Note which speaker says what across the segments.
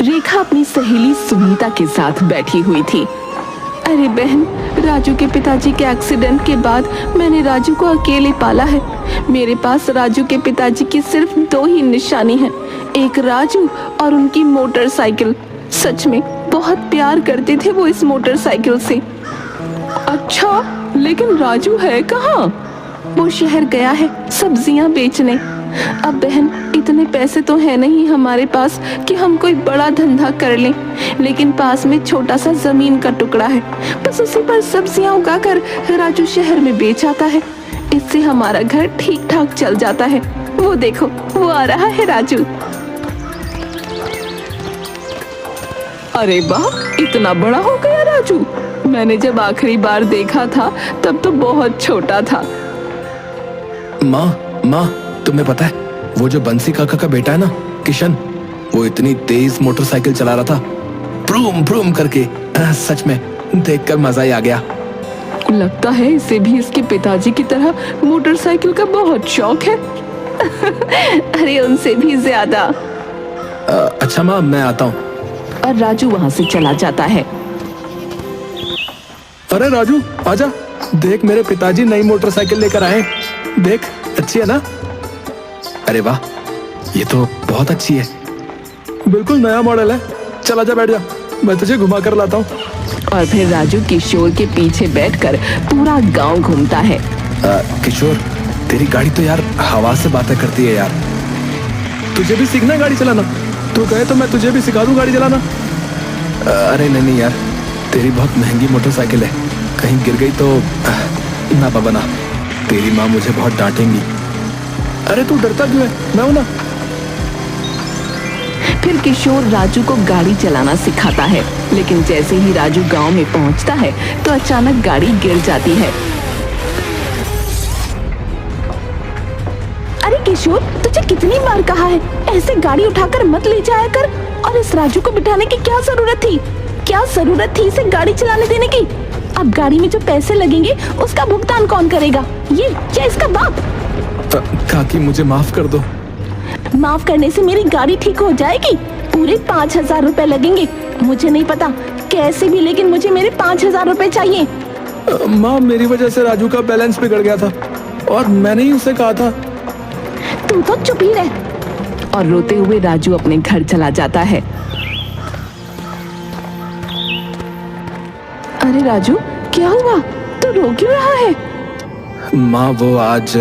Speaker 1: रेखा अपनी सहेली सुनीता के साथ बैठी हुई थी। अरे बहन, राजू के पिताजी के एक्सीडेंट के बाद मैंने राजू को अकेले पाला है। मेरे पास राजू के पिताजी की सिर्फ 2 ही निशानी है, एक राजू और उनकी मोटरसाइकिल। सच में बहुत प्यार करते थे वो इस मोटरसाइकिल से। अच्छा, लेकिन राजू है कहाँ? वो शहर गया है सब्जियां बेचने। अब बहन, इतने पैसे तो है नहीं हमारे पास कि हम कोई बड़ा धंधा कर लें, लेकिन पास में छोटा सा जमीन का टुकड़ा है, बस उसी पर सब्जियां उगाकर राजू शहर में बेच आता है। इससे हमारा घर ठीक ठाक चल जाता है। वो देखो, वो आ रहा है राजू। अरे वाह, इतना बड़ा हो गया राजू। मैंने जब आखिरी बार देखा था तब तो बहुत छोटा था।
Speaker 2: माँ, तुम्हें पता है वो जो बंसी काका का बेटा है ना, किशन, वो इतनी तेज मोटरसाइकिल चला रहा था, ब्रूम ब्रूम करके। सच में देखकर मजा ही आ गया।
Speaker 1: लगता है इसे भी इसके पिताजी की तरह मोटरसाइकिल का बहुत शौक है। अरे उनसे भी ज्यादा।
Speaker 2: अच्छा माँ, मैं आता हूँ।
Speaker 1: और राजू वहाँ से चला जाता है।
Speaker 2: अरे राजू, आजा, देख मेरे पिताजी नई मोटरसाइकिल लेकर आए। देख, अच्छी है ना? अरे वाह, ये तो बहुत अच्छी है। बिल्कुल नया मॉडल है। चल आजा, बैठ जा, मैं तुझे घुमा कर लाता हूँ।
Speaker 1: और फिर राजू किशोर के पीछे बैठकर पूरा गांव घूमता है।
Speaker 2: किशोर, तेरी गाड़ी तो यार हवा से बातें करती है यार। तुझे भी सीखना है गाड़ी चलाना? तू कहे तो मैं तुझे भी सिखा दूं गाड़ी चलाना। अरे नहीं यार, तेरी बहुत महंगी मोटरसाइकिल है, कहीं गिर गई तो ना बाबा ना, तेरी माँ मुझे बहुत डांटेंगी। अरे तू डरता क्यों है, मैं हूं ना।
Speaker 1: फिर किशोर राजू को गाड़ी चलाना सिखाता है, लेकिन जैसे ही राजू गांव में पहुंचता है तो अचानक गाड़ी गिर जाती है। अरे किशोर, तुझे कितनी बार कहा है ऐसे गाड़ी उठाकर मत ले जाया कर। और इस राजू को बिठाने की क्या जरूरत थी? क्या जरूरत थी इसे गाड़ी चलाने देने की? अब गाड़ी में जो पैसे लगेंगे उसका भुगतान कौन करेगा? ये या इसका बाप?
Speaker 2: काकी, मुझे माफ कर दो।
Speaker 1: माफ करने से मेरी गाड़ी ठीक हो जाएगी? पूरे 5,000 रुपए लगेंगे। मुझे नहीं पता कैसे भी, लेकिन मुझे मेरे 5,000 रुपए चाहिए।
Speaker 2: माँ, मेरी वजह से राजू का बैलेंस बिगड़ गया था और मैंने ही उसे कहा था।
Speaker 1: तू तो चुप ही रह। और रोते हुए राजू अपने घर चला जाता है। अरे राजू, क्या हुआ? तू रो क्यों रहा है?
Speaker 2: माँ, वो आज।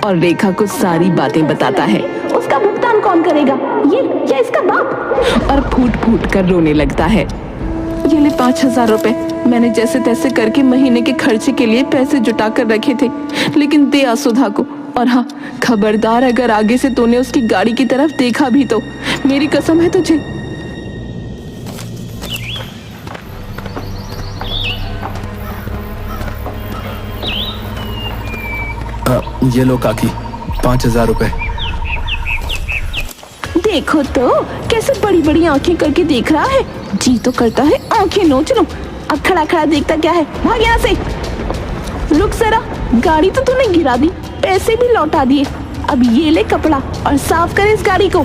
Speaker 1: और रेखा को सारी बातें बताता है। उसका भुगतान कौन करेगा? ये या इसका बाप? और फूट फूट कर रोने लगता है। ये ले 5,000 रुपए। मैंने जैसे तैसे करके महीने के खर्चे के लिए पैसे जुटा कर रखे थे, लेकिन दे आ सुधा को। और हाँ, खबरदार, अगर आगे से तूने उसकी गाड़ी की तरफ देखा भी तो मेरी कसम है तुझे।
Speaker 2: ये लो काकी, 5,000 रुपए।
Speaker 1: देखो तो कैसे बड़ी बड़ी आंखें करके देख रहा है। जी तो करता है आंखें नोच लूं। अब खड़ा खड़ा देखता क्या है? भाग यहाँ से। रुक जरा, गाड़ी तो तूने गिरा दी, पैसे भी लौटा दिए। अब ये ले कपड़ा और साफ कर इस गाड़ी को।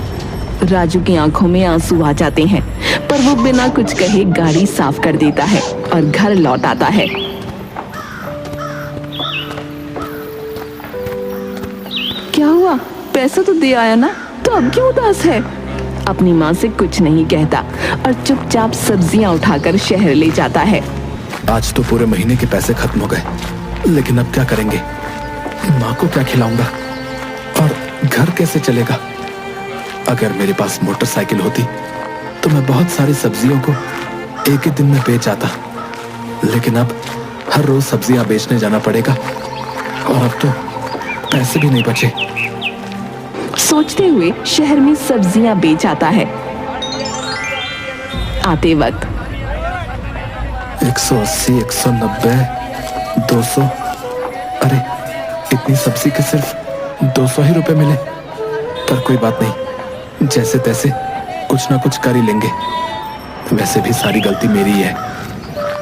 Speaker 1: राजू की आंखों में आंसू आ जाते हैं, पर वो बिना कुछ कहे गाड़ी साफ कर देता है और घर लौट आता है। क्या हुआ? पैसा तो दे आया ना, तो अब क्यों उदास है? अपनी माँ से कुछ नहीं कहता और चुपचाप सब्जियां उठाकर शहर ले जाता है।
Speaker 2: आज तो पूरे महीने के पैसे खत्म हो गए, लेकिन अब क्या करेंगे? माँ को क्या खिलाऊंगा और घर कैसे चलेगा? अगर मेरे पास मोटरसाइकिल होती तो मैं बहुत सारी सब्जियों को एक ही दिन में बेच आता, लेकिन अब हर रोज सब्जियां बेचने जाना पड़ेगा और अब तो पैसे भी नहीं बचे।
Speaker 1: सोचते हुए शहर में सब्जियां बेच आता है। आते वक्त
Speaker 2: 180, 190, 200। अरे इतनी सब्जी के सिर्फ 200 ही रुपए मिले, पर कोई बात नहीं, जैसे तैसे कुछ ना कुछ कर ही लेंगे। वैसे भी सारी गलती मेरी ही है।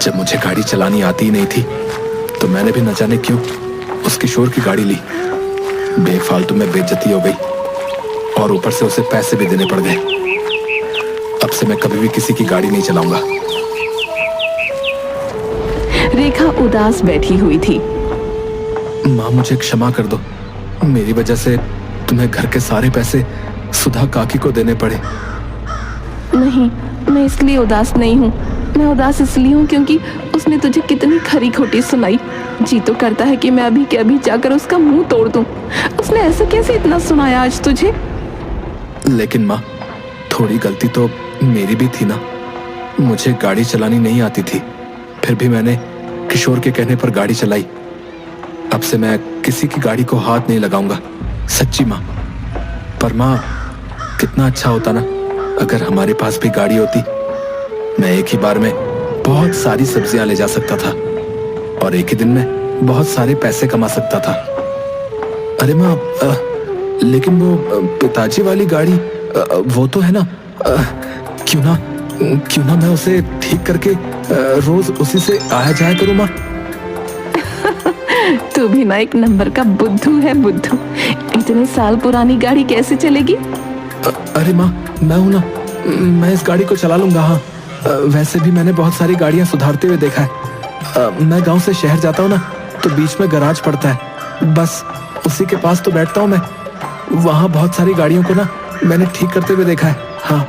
Speaker 2: जब मुझे गाड़ी चलानी आती ही नहीं थी तो मैंने भी न जाने क्यों उस किशोर की गाड़ी ली। बेफालतू में बेइज्जती हो गई और ऊपर से उसे पैसे भी देने पड़ गए। अब से मैं कभी भी किसी की गाड़ी नहीं चलाऊंगा।
Speaker 1: रेखा उदास बैठी हुई थी।
Speaker 2: माँ, मुझे क्षमा कर दो। मेरी वजह से तुम्हें घर के सारे पैसे सुधा काकी को देने पड़े।
Speaker 1: नहीं, मैं इसलिए उदास नहीं हूँ। मैं उदास इसलिए हूँ क्योंकि उसने तुझे कितनी खरी खोटी सुनाई। जी तो करता है कि मैं अभी के अभी जाकर उसका मुंह तोड़ दूं। उसने ऐसे कैसे इतना सुनाया आज तुझे?
Speaker 2: लेकिन माँ, थोड़ी गलती तो मेरी भी थी ना। मुझे गाड़ी चलानी नहीं आती थी, फिर भी मैंने किशोर के कहने पर गाड़ी चलाई। अब से मैं किसी की गाड़ी को हाथ नहीं लगाऊंगा, सच्ची माँ। पर माँ, कितना अच्छा होता ना अगर हमारे पास भी गाड़ी होती। मैं एक ही बार में बहुत सारी सब्जियां ले जा सकता था और एक ही दिन में बहुत सारे पैसे कमा सकता था। अरे माँ, लेकिन वो पिताजी वाली गाड़ी वो तो है ना। क्यों ना मैं उसे ठीक करके रोज उसी से आया जाया करूँ माँ।
Speaker 1: तू भी ना एक नंबर का बुद्धू है, बुद्धू। इतने साल पुरानी गाड़ी कैसे चलेगी?
Speaker 2: अरे माँ, मैं हूं ना, मैं इस गाड़ी को चला लूंगा। हाँ, वैसे भी मैंने बहुत सारी गाड़ियां सुधारते हुए देखा है। मैं गांव से शहर जाता हूँ ना, तो बीच में गैराज पड़ता है, बस उसी के पास तो बैठता हूँ मैं। वहां बहुत सारी गाड़ियों को ना मैंने ठीक करते हुए देखा है। हाँ,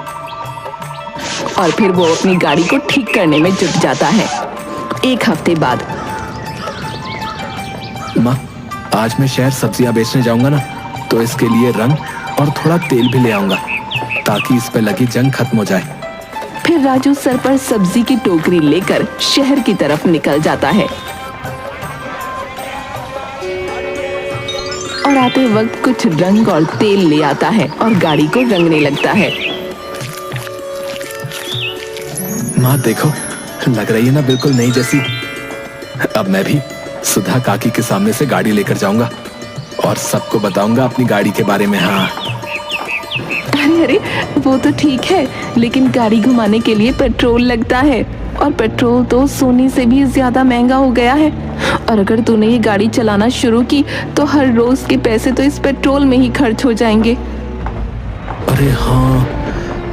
Speaker 1: और फिर वो अपनी गाड़ी को ठीक करने में जुट जाता है। एक हफ्ते बाद।
Speaker 2: माँ, आज मैं शहर सब्जियां बेचने जाऊंगा ना, तो इसके लिए रंग और थोड़ा तेल भी ले आऊंगा ताकि इस पे लगी जंग खत्म हो जाए।
Speaker 1: फिर राजू सर पर सब्जी की टोकरी लेकर शहर की तरफ निकल जाता है और आते वक्त कुछ रंग और तेल ले आता है और गाड़ी को रंगने लगता है।
Speaker 2: माँ देखो, लग रही है ना बिल्कुल नई जैसी। अब मैं भी सुधा काकी के सामने से गाड़ी लेकर जाऊंगा और सबको बताऊंगा अपनी गाड़ी के बारे में। हाँ,
Speaker 1: अरे वो तो ठीक है, लेकिन गाड़ी घुमाने के लिए पेट्रोल लगता है और पेट्रोल तो सोने से भी ज्यादा महंगा हो गया है। और अगर तूने ये गाड़ी चलाना शुरू की तो हर रोज के पैसे तो इस पेट्रोल में ही खर्च हो जाएंगे।
Speaker 2: अरे हाँ,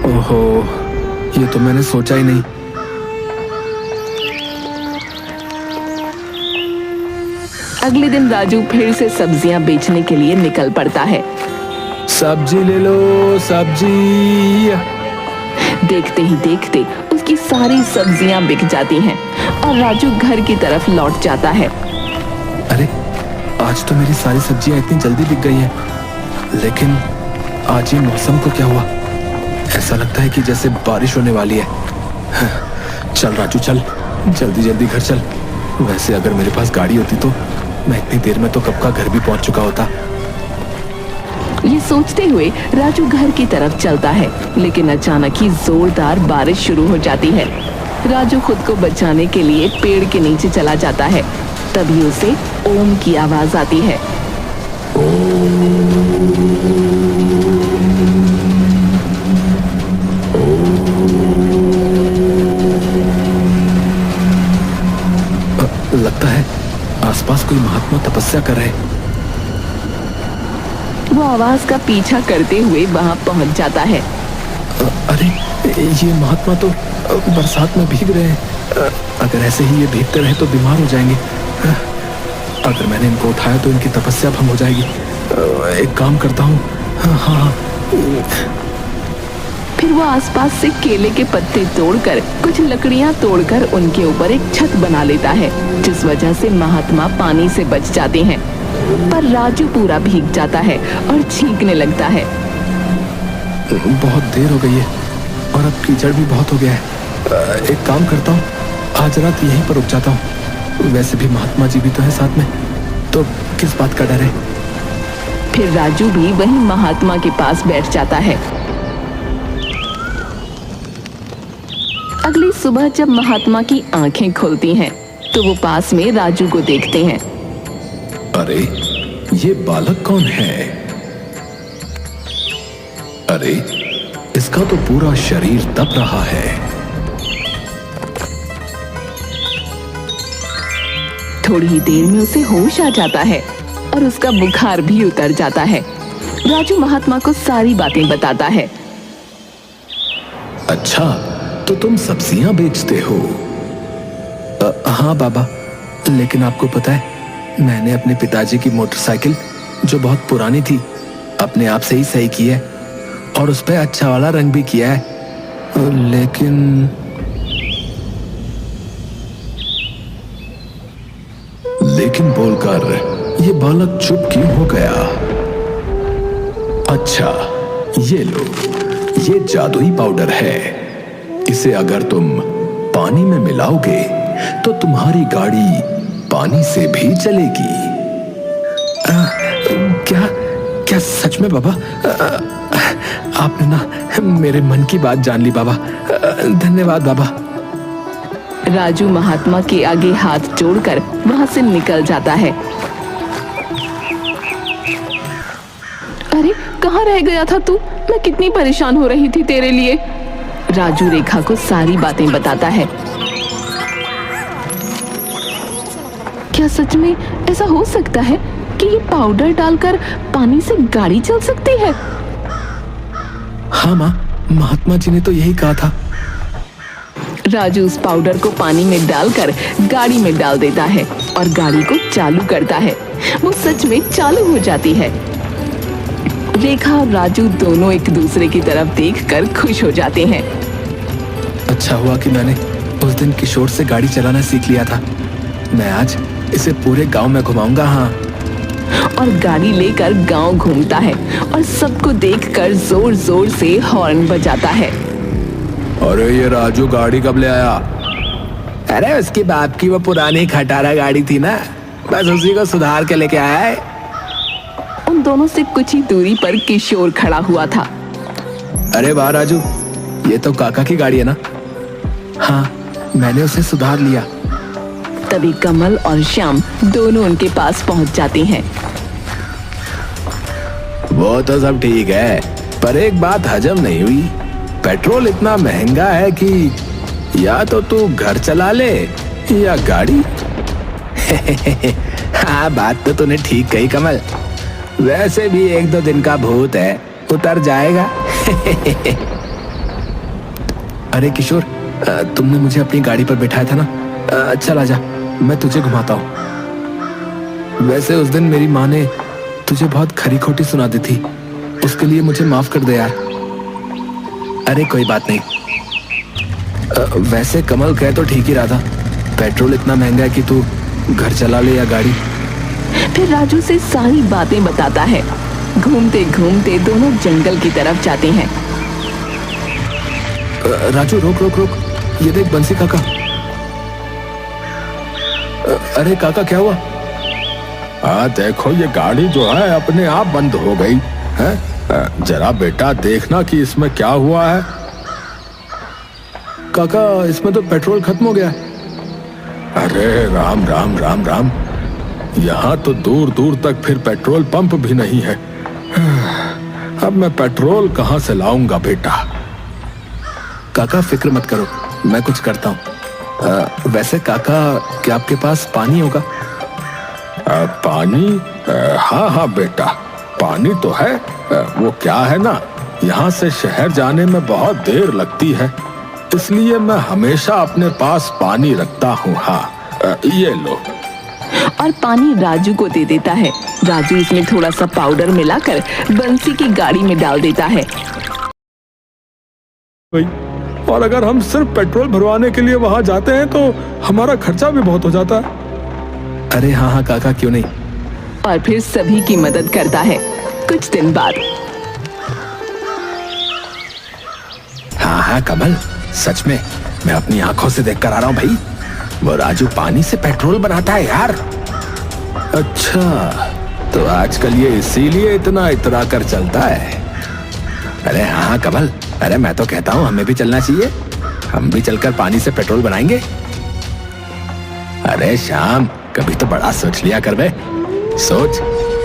Speaker 2: ओहो, ये तो मैंने सोचा ही नहीं।
Speaker 1: अगले दिन राजू फिर से सब्जियां बेचने के लिए निकल पड़ता है।
Speaker 2: सब्जी ले लो, सब्जी।
Speaker 1: देखते ही देखते उसकी सारी सब्जियां बिक जाती हैं और राजू घर की तरफ लौट जाता है।
Speaker 2: अरे, आज तो मेरी सारी सब्जियां इतनी जल्दी बिक गई हैं, लेकिन आज ये मौसम को क्या हुआ? ऐसा लगता है कि जैसे बारिश होने वाली है। चल राजू, चल जल्दी जल्दी घर चल। वैसे अगर मेरे पास गाड़ी होती तो मैं इतनी देर में तो कब का घर भी पहुंच चुका होता।
Speaker 1: ये सोचते हुए राजू घर की तरफ चलता है, लेकिन अचानक ही जोरदार बारिश शुरू हो जाती है। राजू खुद को बचाने के लिए पेड़ के नीचे चला जाता है। तभी उसे ओम की आवाज आती है।
Speaker 2: लगता है आसपास कोई महात्मा तपस्या कर रहे।
Speaker 1: वो आवाज का पीछा करते हुए वहां पहुंच जाता है।
Speaker 2: अरे, ये महात्मा तो बरसात में भीग रहे हैं। अगर ऐसे ही ये भीगते रहे तो बीमार हो जाएंगे। अगर मैंने इनको उठाया तो इनकी तपस्या भंग हो जाएगी। एक काम करता हूँ। हाँ,
Speaker 1: फिर वो आसपास से केले के पत्ते तोड़कर कुछ लकड़ियां तोड़कर उनके ऊपर एक छत बना लेता है, जिस वजह से महात्मा पानी से बच जाते हैं। पर राजू पूरा भीग जाता है और छींकने लगता है।
Speaker 2: बहुत देर हो गई है और अब कीचड़ भी बहुत हो गया है। एक काम करता हूँ, आज रात यहीं पर रुक जाता हूँ। वैसे भी महात्मा जी भी तो है साथ में, तो किस बात का डर है।
Speaker 1: फिर राजू भी वहीं महात्मा के पास बैठ जाता है। अगली सुबह जब महात्मा की आंखें खुलती हैं, तो वो पास में राजू को देखते हैं।
Speaker 2: अरे, ये बालक कौन है? अरे, इसका तो पूरा शरीर तप रहा है।
Speaker 1: थोड़ी ही देर में उसे होश आ जाता है और उसका बुखार भी उतर जाता है। राजू महात्मा को सारी बातें बताता है।
Speaker 2: अच्छा, तो तुम सब्जियां बेचते हो? हाँ बाबा, लेकिन आपको पता है मैंने अपने पिताजी की मोटरसाइकिल जो बहुत पुरानी थी अपने आप से ही सही की है और उस पर अच्छा वाला रंग भी किया है। लेकिन बोलकर ये बालक चुप क्यों हो गया? अच्छा, ये लो, ये जादुई पाउडर है। इसे अगर तुम पानी में मिलाओगे तो तुम्हारी गाड़ी पानी से भी चलेगी। क्या क्या सच में बाबा? आपने ना मेरे मन की बात जान ली बाबा। धन्यवाद बाबा।
Speaker 1: राजू महात्मा के आगे हाथ जोड़कर वहां से निकल जाता है। अरे कहाँ रह गया था तू? मैं कितनी परेशान हो रही थी तेरे लिए। राजू रेखा को सारी बातें बताता है। क्या सच में ऐसा हो सकता है कि ये पाउडर डालकर पानी से गाड़ी चल सकती है?
Speaker 2: हाँ माँ, महात्मा जी ने तो यही कहा था।
Speaker 1: राजू उस पाउडर को पानी में डालकर गाड़ी में डाल देता है और गाड़ी को चालू करता है। वो सच में चालू हो जाती है। रेखा और राजू दोनों एक दूसरे की तरफ देखकर खुश हो जाते हैं।
Speaker 2: अच्छा हुआ कि मैंने उस दिन किशोर से गाड़ी चलाना सीख लिया था। मैं आज इसे पूरे गांव में घुमाऊंगा। हाँ।
Speaker 1: और गाड़ी लेकर गांव घूमता है और सबको देखकर जोर जोर से हॉर्न बजाता है।
Speaker 2: अरे ये राजू गाड़ी कब ले आया? अरे उसकी बाप की वो पुरानी खटारा गाड़ी थी ना, बस उसी को सुधार के लेके आया है।
Speaker 1: उन दोनों से कुछ ही दूरी पर किशोर खड़ा हुआ था।
Speaker 2: अरे वाह राजू, ये तो काका की गाड़ी है ना? हाँ, मैंने उसे सुधार लिया।
Speaker 1: तभी कमल और श्याम दोनों उनके पास पहुंच जाते हैं।
Speaker 2: वो तो सब ठीक है, पर एक बात हजम नहीं हुई। पेट्रोल इतना महंगा है कि या तो तू घर चला ले या गाड़ी। हाँ, बात तो तूने ठीक कही कमल। वैसे भी 1-2 दिन का भूत है, उतर जाएगा। अरे किशोर, तुमने मुझे अपनी गाड़ी पर बिठाया था ना? चल आजा, मैं तुझे घुमाता हूँ। वैसे उस दिन मेरी माँ ने तुझे बहुत खरी खोटी सुना दी थी, उसके लिए मुझे माफ कर दे यार। अरे कोई बात नहीं। वैसे कमल कह तो ठीक ही रहा था, पेट्रोल इतना महंगा है कि तू घर चला ले या गाड़ी।
Speaker 1: फिर राजू से सारी बातें बताता है। घूमते घूमते दोनों जंगल की तरफ जाते हैं।
Speaker 2: राजू रोक रोक रोक, ये देख बंसी काका। अरे काका क्या हुआ? देखो ये गाड़ी जो है अपने आप बंद हो गई है। जरा बेटा देखना कि इसमें क्या हुआ है। काका, इसमें तो पेट्रोल खत्म हो गया। अरे राम राम राम राम, यहाँ तो दूर दूर तक फिर पेट्रोल पंप भी नहीं है। अब मैं पेट्रोल कहाँ से लाऊंगा बेटा? काका फिक्र मत करो, मैं कुछ करता हूँ। वैसे काका, क्या आपके पास पानी होगा? पानी? हाँ हाँ बेटा, पानी तो है। वो क्या है ना, यहाँ से शहर जाने में बहुत देर लगती है, इसलिए मैं हमेशा अपने पास पानी रखता हूँ। हाँ, ये लो।
Speaker 1: और पानी राजू को दे देता है। राजू इसमें थोड़ा सा पाउडर मिलाकर बंसी की गाड़ी में डाल देता है।
Speaker 2: और अगर हम सिर्फ पेट्रोल भरवाने के लिए वहां जाते हैं तो हमारा खर्चा भी बहुत हो जाता है। अरे हाँ हाँ काका, क्यों नहीं।
Speaker 1: और फिर सभी की मदद करता है। कुछ दिन बाद।
Speaker 2: हाँ हाँ कमल, सच में मैं अपनी आंखों से देख कर आ रहा हूँ भाई। वो राजू पानी से पेट्रोल बनाता है यार। अच्छा, तो आजकल ये इसीलिए इतना इतरा कर चलता है। अरे हाँ कमल, अरे मैं तो कहता हूँ हमें भी चलना चाहिए। हम भी चलकर पानी से पेट्रोल बनाएंगे। अरे श्याम, कभी तो बड़ा सोच लिया कर बे। सोच,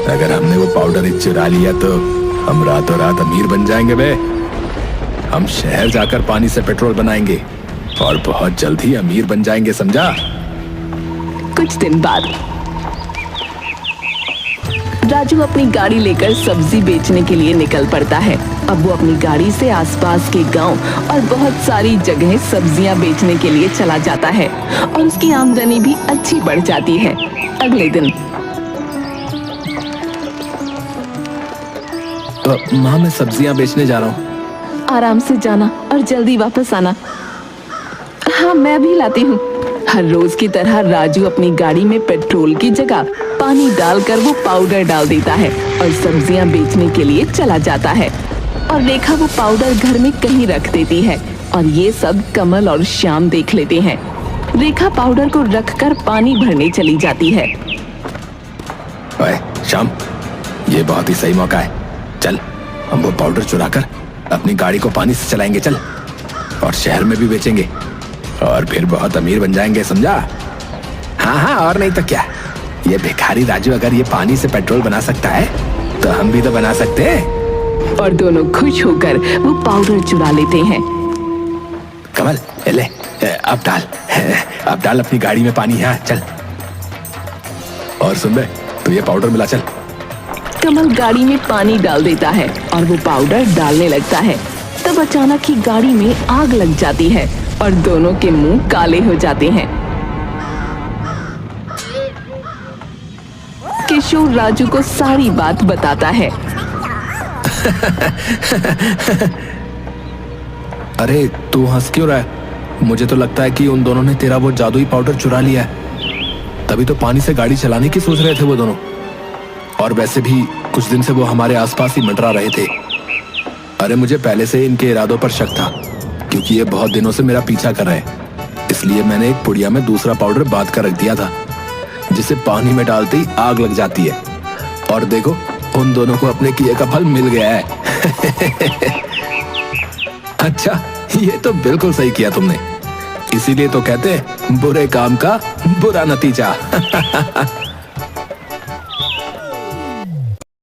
Speaker 2: अगर हमने वो पाउडर चुरा लिया तो हम रातों रात अमीर बन जाएंगे बे। हम शहर जाकर पानी से पेट्रोल बनाएंगे और बहुत जल्द ही अमीर बन जाएंगे, समझा?
Speaker 1: कुछ दिन बाद राजू अपनी गाड़ी लेकर सब्जी बेचने के लिए निकल पड़ता है अब वो अपनी गाड़ी से आसपास के गांव और बहुत सारी जगह सब्जियां बेचने के लिए चला जाता है और उसकी आमदनी भी अच्छी बढ़ जाती है। अगले दिन
Speaker 2: माँ, मैं सब्जियां बेचने जा रहा हूँ।
Speaker 1: आराम से जाना और जल्दी वापस आना। हाँ, मैं भी लाती हूँ। हर रोज की तरह राजू अपनी गाड़ी में पेट्रोल की जगह पानी डालकर वो पाउडर डाल देता है और सब्जियां बेचने के लिए चला जाता है। और रेखा वो पाउडर घर में कहीं रख देती है और ये सब कमल और श्याम देख लेते हैं। रेखा पाउडर को रखकर पानी भरने चली जाती है।
Speaker 2: ओए श्याम, ये बहुत ही सही मौका है। चल, हम वो पाउडर चुराकर अपनी गाड़ी को पानी से चलाएंगे। चल, और शहर में भी बेचेंगे और फिर बहुत अमीर बन जाएंगे, समझा? हाँ हाँ, और नहीं तो क्या। ये भिखारी राजू अगर ये पानी से पेट्रोल बना सकता है तो हम भी तो बना सकते हैं।
Speaker 1: और दोनों खुश होकर वो पाउडर चुरा लेते हैं।
Speaker 2: कमल, ले, अब डाल अपनी गाड़ी में पानी। हाँ चल। और सुन बे, तो ये पाउडर मिला। चल।
Speaker 1: कमल गाड़ी में पानी डाल देता है और वो पाउडर डालने लगता है। तब अचानक ही गाड़ी में आग लग जाती है और दोनों के मुंह काले हो जाते हैं। किशोर राजू को सारी बात बताता है।
Speaker 2: अरे तू हंस क्यों रहा है? मुझे तो लगता है कि उन दोनों ने तेरा वो जादुई पाउडर चुरा लिया है। तभी तो पानी से गाड़ी चलाने की सोच रहे थे वो दोनों। और वैसे भी कुछ दिन से वो हमारे आसपास ही मंडरा रहे थे। अरे मुझे पहले से इनके इरादों पर शक था, क्योंकि ये बहुत दिनों से मेरा पीछा कर रहे हैं। इसलिए मैंने एक पुड़िया में दूसरा पाउडर बांध कर रख दिया था, जिसे पानी में डालते ही आग लग जाती है। और देखो, उन दोनों को अपने किए का फल मिल गया है। अच्छा, ये तो बिल्कुल सही किया तुमने। इसीलिए तो कहते हैं बुरे काम का बुरा नतीजा।